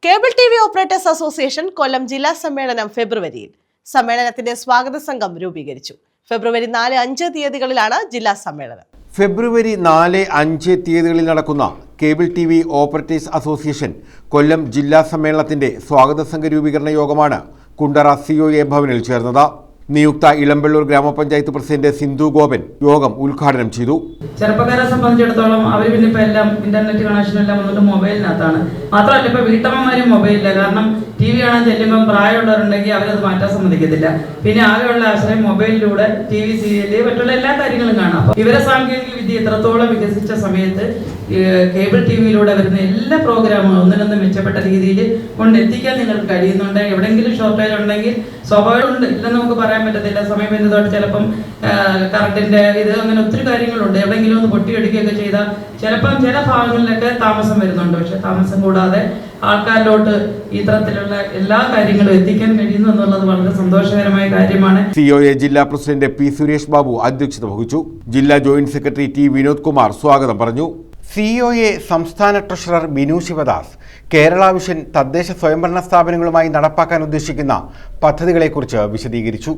Cable TV operators association Kollam ജില്ലാ സമ്മേളനം ഫെബ്രുവരിയിൽ. സമ്മേളനത്തിന്റെ സ്വാഗത സംഘം രൂപീകരിച്ചു. ഫെബ്രുവരി 4-5 തീയതികളിലാണ് ജില്ലാ സമ്മേളനം. ഫെബ്രുവരി 4-5 തീയതികളിൽ നടക്കുന്ന cable TV operators association Kollam ജില്ലാ സമ്മേളനത്തിന്റെ സ്വാഗത സംഘ രൂപീകരണ യോഗമാണ് കുണ്ടറ COA ഭവനിൽ ചേർന്നത്. നിയുക്ത ഇളമ്പള്ളൂർ ഗ്രാമപഞ്ചായത്ത് പ്രസിഡന്റ് സിന്ധു ഗോപൻ യോഗം ഉദ്ഘാടനം ചെയ്തു. ചെറുപ്പക്കാരെ സംബന്ധിച്ചിടത്തോളം അവർ പിന്നെ ഇപ്പൊ എല്ലാം ഇന്റർനെറ്റ് കണക്ഷൻ എല്ലാം വന്നിട്ട് മൊബൈലിനകത്താണ്. മാത്രമല്ല ഇപ്പൊ വീട്ടമ്മമാരും മൊബൈലില്ല. കാരണം TV കാണാൻ ചെല്ലുമ്പോൾ പ്രായമുള്ളവരുണ്ടെങ്കിൽ അവരത് മാറ്റാൻ സമ്മതിക്കത്തില്ല. പിന്നെ ആകെയുള്ള ആശ്രയം മൊബൈലിലൂടെ TV സീരിയല് മറ്റുള്ള എല്ലാ കാര്യങ്ങളും കാണാം. അപ്പൊ വിവര സാങ്കേതിക വിദ്യ ഇത്രത്തോളം വികസിച്ച സമയത്ത് കേബിൾ TVയിലൂടെ വരുന്ന എല്ലാ പ്രോഗ്രാമുകളും ഒന്നിനൊന്ന് മെച്ചപ്പെട്ട രീതിയിൽ കൊണ്ടെത്തിക്കാൻ നിങ്ങൾക്ക് കഴിയുന്നുണ്ട്. എവിടെയെങ്കിലും ഷോർട്ടേജ് ഉണ്ടെങ്കിൽ സ്വാഭാവികമുണ്ട്, ഇല്ലെന്ന് നമുക്ക് പറയാൻ പറ്റത്തില്ല. സമയബന്ധിതമായിട്ട് ചിലപ്പം കറണ്ടിന്റെ ഇത് അങ്ങനെ ഒത്തിരി കാര്യങ്ങളുണ്ട്. എവിടെയെങ്കിലും ഒന്ന് പൊട്ടിയടിക്കുകയൊക്കെ ചെയ്താൽ ചിലപ്പം ചില ഭാഗങ്ങളിലൊക്കെ താമസം വരുന്നുണ്ട്. പക്ഷെ താമസം കൂടാതെ ആൾക്കാരിലോട്ട് ഇത്തരത്തിലുള്ള എല്ലാ കാര്യങ്ങളും എത്തിക്കാൻ കഴിയുന്നു എന്നുള്ളത് വളരെ സന്തോഷകരമായ കാര്യമാണ്. COA ജില്ലാ പ്രസിഡന്റ് P സുരേഷ് ബാബു അധ്യക്ഷത വഹിച്ചു. ജില്ലാ joint secretary T Vinod Kumar സ്വാഗതം പറഞ്ഞു. COA സംസ്ഥാന ട്രഷറർ ബിനു ശിവദാസ് കേരള വിഷൻ തദ്ദേശ സ്വയംഭരണ സ്ഥാപനങ്ങളുമായി നടപ്പാക്കാൻ ഉദ്ദേശിക്കുന്ന പദ്ധതികളെക്കുറിച്ച് വിശദീകരിച്ചു.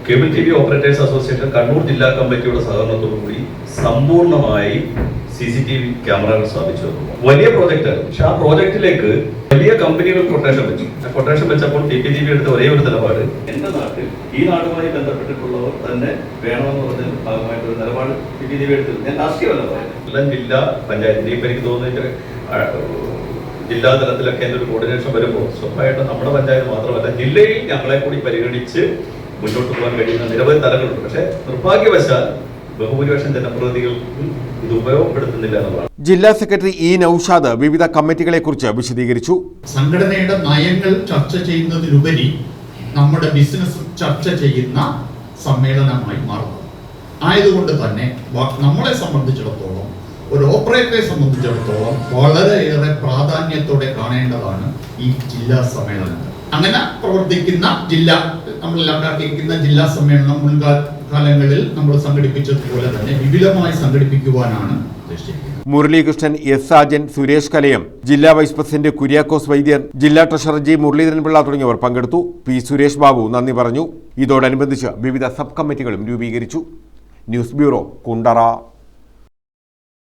Cable TV operators association Kannur ജില്ലാ കമ്മിറ്റിയുടെ സഹകരണത്തോടുകൂടി സമ്പൂർണ്ണമായി CCTV ക്യാമറകൾ സ്ഥാപിച്ചു. വലിയ പ്രോജക്റ്റ്. പക്ഷെ ആ പ്രോജക്റ്റിലേക്ക് വലിയ കമ്പനികൾ കൊട്ടേഷൻ വെച്ചു. കൊട്ടേഷൻ വെച്ചപ്പോൾ TPTV എടുത്ത ഒരേ ഒരു നിലപാട്, എന്റെ നാട്ടിൽ ഈ നാടുമായി ബന്ധപ്പെട്ടിട്ടുള്ളവർ തന്നെ വേണമെന്ന് പറഞ്ഞ ഭാഗമായിട്ടൊരു നിലപാട് TPTV എടുത്തത്. ഞാൻ രാഷ്ട്രീയമല്ല പറയുന്നത്. എല്ലാം ജില്ലാ പഞ്ചായത്തിന്റെ ഇപ്പൊ എനിക്ക് തോന്നുന്നത് ജില്ലാ തലത്തിലൊക്കെ എൻ്റെ ഒരു കോർഡിനേഷൻ വരുമ്പോൾ സ്വന്തമായിട്ട് നമ്മുടെ പഞ്ചായത്ത് മാത്രമല്ല ജില്ലയിൽ ഞങ്ങളെ കൂടി പരിഗണിച്ച് മുന്നോട്ട് പോകാൻ കഴിയുന്ന നിരവധി തലങ്ങളുണ്ട്. പക്ഷേ നിർഭാഗ്യവശാൽ ബഹുഭൂരിപക്ഷം ജനപ്രതിനിധികൾക്കും ഇത് ഉപയോഗപ്പെടുത്തുന്നില്ല എന്നതാണ്. ജില്ലാ സെക്രട്ടറി E നൌഷാദ് വിവിധ കമ്മിറ്റികളെ കുറിച്ച് വിശദീകരിച്ചു. സംഘടനയുടെ നയങ്ങൾ ചർച്ച ചെയ്യുന്നതിലുപരി നമ്മുടെ ബിസിനസ് ചർച്ച ചെയ്യുന്ന സമ്മേളനമായി മാറുന്നു. ആയതുകൊണ്ട് തന്നെ നമ്മളെ സംബന്ധിച്ചിടത്തോളം, ഒരു ഓപ്പറേറ്ററെ സംബന്ധിച്ചിടത്തോളം വളരെയേറെ പ്രാധാന്യത്തോടെ കാണേണ്ടതാണ് ഈ ജില്ലാ സമ്മേളനം. അങ്ങനെ പ്രവർത്തിക്കുന്ന നമ്മളെല്ലാം കാത്തിരിക്കുന്ന ജില്ലാ സമ്മേളനം മുൻകാലങ്ങളിൽ നമ്മൾ സംഘടിപ്പിച്ചതുപോലെ തന്നെ വിപുലമായി സംഘടിപ്പിക്കുവാനാണ് ഉദ്ദേശിക്കുന്നത്. മുരളീകൃഷ്ണൻ, S സാജൻ, സുരേഷ് കലയം, ജില്ലാ വൈസ് പ്രസിഡന്റ് കുര്യാക്കോസ് വൈദ്യർ, ജില്ലാ ട്രഷറർ G മുരളീധരൻപിള്ള തുടങ്ങിയവർ പങ്കെടുത്തു. P സുരേഷ് ബാബു നന്ദി പറഞ്ഞു. ഇതോടനുബന്ധിച്ച് വിവിധ സബ് കമ്മിറ്റികളും രൂപീകരിച്ചു. News bureau, Kundara.